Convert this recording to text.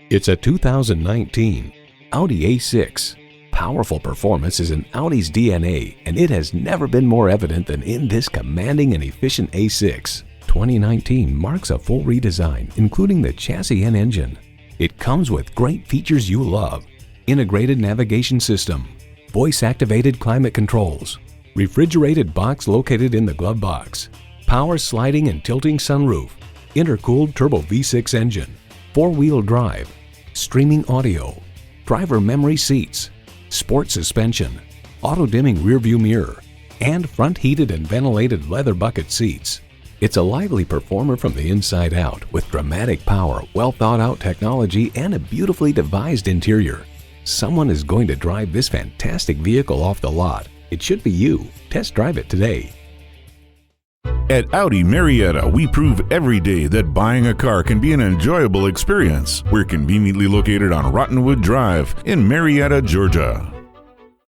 It's a 2019 Audi A6. Powerful performance is in Audi's DNA, and it has never been more evident than in this commanding and efficient A6. 2019 marks a full redesign, including the chassis and engine. It comes with great features you love: integrated navigation system, voice-activated climate controls, refrigerated box located in the glove box, power sliding and tilting sunroof, intercooled turbo V6 engine, four-wheel drive, streaming audio, driver memory seats, sport suspension, auto-dimming rearview mirror, and front heated and ventilated leather bucket seats. It's a lively performer from the inside out with dramatic power, well-thought-out technology, and a beautifully devised interior. Someone is going to drive this fantastic vehicle off the lot. It should be you. Test drive it today. At Audi Marietta, we prove every day that buying a car can be an enjoyable experience. We're conveniently located on Rottenwood Drive in Marietta, Georgia.